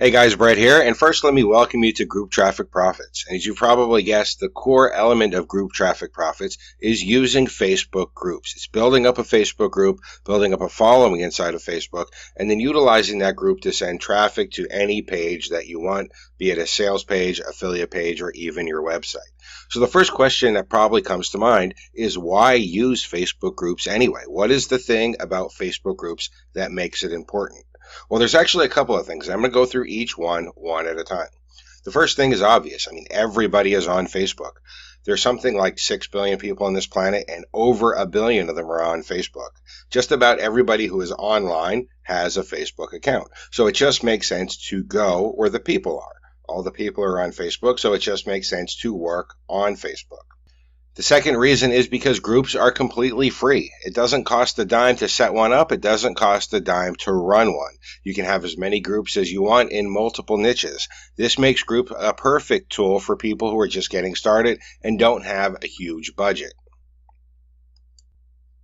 Hey guys, Brett here, and first let me welcome you to Group Traffic Profits. And as you probably guessed, the core element of Group Traffic Profits is using Facebook groups. It's building up a Facebook group, building up a following inside of Facebook, and then utilizing that group to send traffic to any page that you want, be it a sales page, affiliate page, or even your website. So the first question that probably comes to mind is why use Facebook groups anyway? What is the thing about Facebook groups that makes it important? Well, there's actually a couple of things. I'm going to go through each one at a time. The first thing is obvious. I mean, everybody is on Facebook. There's something like 6 billion people on this planet, and over a billion of them are on Facebook. Just about everybody who is online has a Facebook account. So it just makes sense to go where the people are. All the people are on Facebook, so it just makes sense to work on Facebook. The second reason is because groups are completely free. It doesn't cost a dime to set one up. It doesn't cost a dime to run one. You can have as many groups as you want in multiple niches. This makes group a perfect tool for people who are just getting started and don't have a huge budget.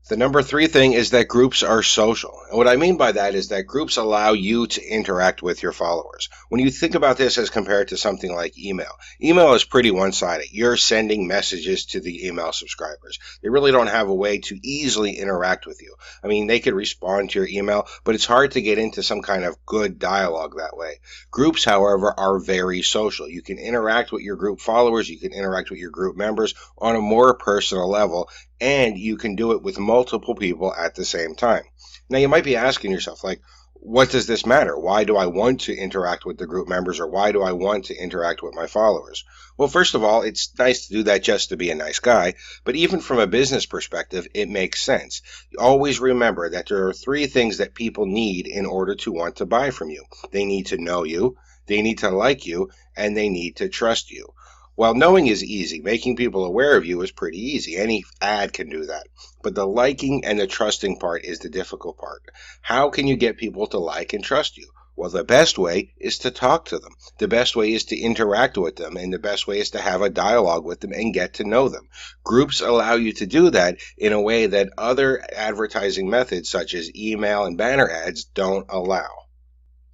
The number three thing is that groups are social. And what I mean by that is that groups allow you to interact with your followers. When you think about this as compared to something like email is pretty one-sided. You're sending messages to the email subscribers. They really don't have a way to easily interact with you. I mean, they could respond to your email, but it's hard to get into some kind of good dialogue that way. Groups, however, are very social. You can interact with your group followers. You can interact with your group members on a more personal level, and you can do it with multiple people at the same time. Now, you might be asking yourself, like, what does this matter? Why do I want to interact with the group members, or why do I want to interact with my followers? Well, first of all, it's nice to do that just to be a nice guy, but even from a business perspective, it makes sense. Always remember that there are three things that people need in order to want to buy from you. They need to know you, they need to like you, and they need to trust you. While knowing is easy, making people aware of you is pretty easy. Any ad can do that. But the liking and the trusting part is the difficult part. How can you get people to like and trust you? Well, the best way is to talk to them. The best way is to interact with them, and the best way is to have a dialogue with them and get to know them. Groups allow you to do that in a way that other advertising methods, such as email and banner ads, don't allow.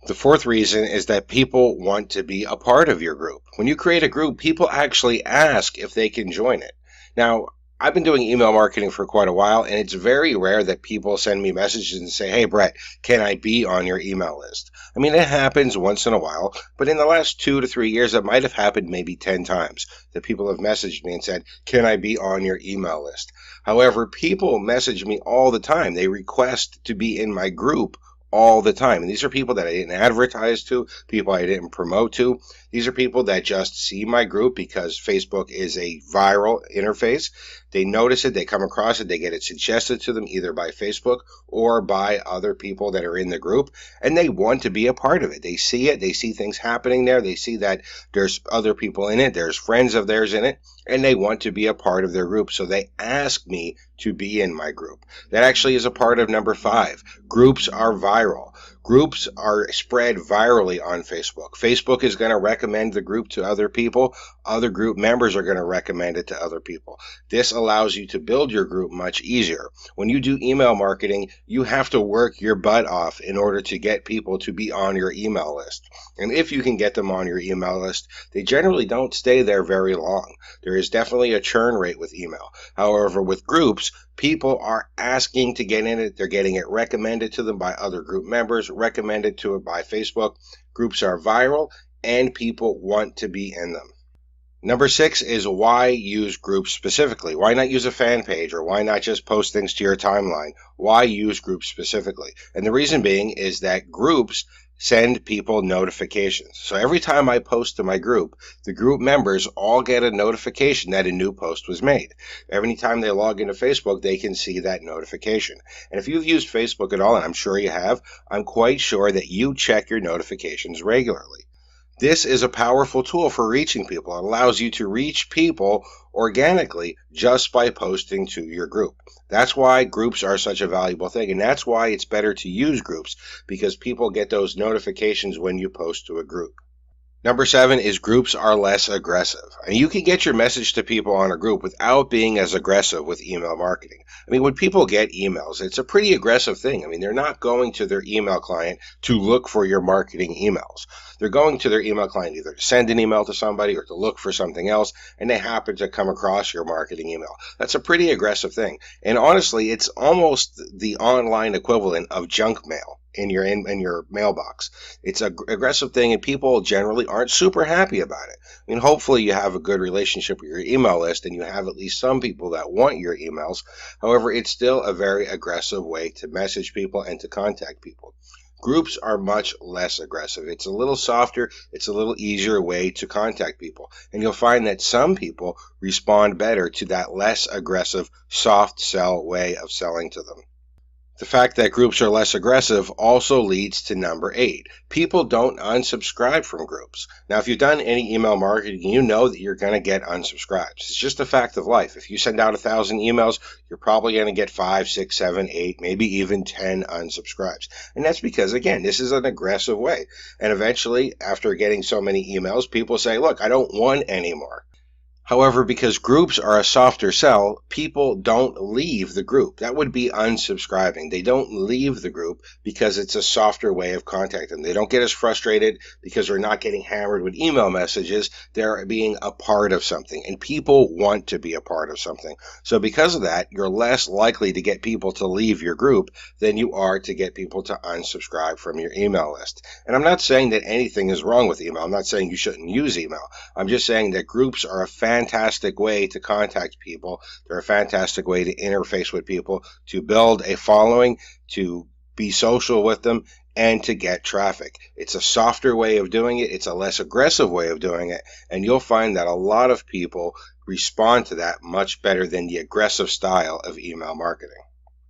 The fourth reason is that people want to be a part of your group. When you create a group, people actually ask if they can join it. Now, I've been doing email marketing for quite a while, and it's very rare that people send me messages and say, "Hey, Brett, can I be on your email list?" I mean, it happens once in a while, but in the last 2 to 3 years, it might have happened maybe 10 times that people have messaged me and said, "Can I be on your email list?" However, people message me all the time. They request to be in my group all the time. And these are people that I didn't advertise to, people I didn't promote to. These are people that just see my group because Facebook is a viral interface. They notice it, they come across it, they get it suggested to them either by Facebook or by other people that are in the group, and they want to be a part of it. They see it, they see things happening there, they see that there's other people in it, there's friends of theirs in it, and they want to be a part of their group. So they ask me to be in my group. That actually is a part of number 5. Groups are viral. Groups are spread virally on Facebook. Facebook is going to recommend the group to other people. Other group members are going to recommend it to other people. This allows you to build your group much easier. When you do email marketing, you have to work your butt off in order to get people to be on your email list. And if you can get them on your email list, they generally don't stay there very long. There is definitely a churn rate with email. However, with groups, people are asking to get in it. They're getting it recommended to them by other group members, recommended to it by Facebook. Groups are viral, and people want to be in them. Number 6 is why use groups specifically? Why not use a fan page, or why not just post things to your timeline? Why use groups specifically? And the reason being is that groups send people notifications. So every time I post to my group, the group members all get a notification that a new post was made. Every time they log into Facebook, they can see that notification. And if you've used Facebook at all, and I'm sure you have, I'm quite sure that you check your notifications regularly. This is a powerful tool for reaching people. It allows you to reach people organically just by posting to your group. That's why groups are such a valuable thing, and that's why it's better to use groups, because people get those notifications when you post to a group. Number 7 is groups are less aggressive. And you can get your message to people on a group without being as aggressive with email marketing. I mean, when people get emails, it's a pretty aggressive thing. I mean, they're not going to their email client to look for your marketing emails. They're going to their email client either to send an email to somebody or to look for something else, and they happen to come across your marketing email. That's a pretty aggressive thing. And honestly, it's almost the online equivalent of junk mail in your mailbox. It's an aggressive thing, and people generally aren't super happy about it. I mean, hopefully you have a good relationship with your email list and you have at least some people that want your emails. However, it's still a very aggressive way to message people and to contact people. Groups are much less aggressive. It's a little softer, it's a little easier way to contact people. And you'll find that some people respond better to that less aggressive, soft sell way of selling to them. The fact that groups are less aggressive also leads to number 8. People don't unsubscribe from groups. Now, if you've done any email marketing, you know that you're going to get unsubscribes. It's just a fact of life. If you send out 1,000 emails, you're probably going to get 5, 6, 7, 8, maybe even 10 unsubscribes. And that's because, again, this is an aggressive way. And eventually, after getting so many emails, people say, look, I don't want any more. However, because groups are a softer sell, people don't leave the group. That would be unsubscribing. They don't leave the group because it's a softer way of contacting them. They don't get as frustrated because they're not getting hammered with email messages. They're being a part of something, and people want to be a part of something. So because of that, you're less likely to get people to leave your group than you are to get people to unsubscribe from your email list. And I'm not saying that anything is wrong with email. I'm not saying you shouldn't use email. I'm just saying that groups are a fantastic way to contact people. They're a fantastic way to interface with people, to build a following, to be social with them, and to get traffic. It's a softer way of doing it. It's a less aggressive way of doing it. And you'll find that a lot of people respond to that much better than the aggressive style of email marketing.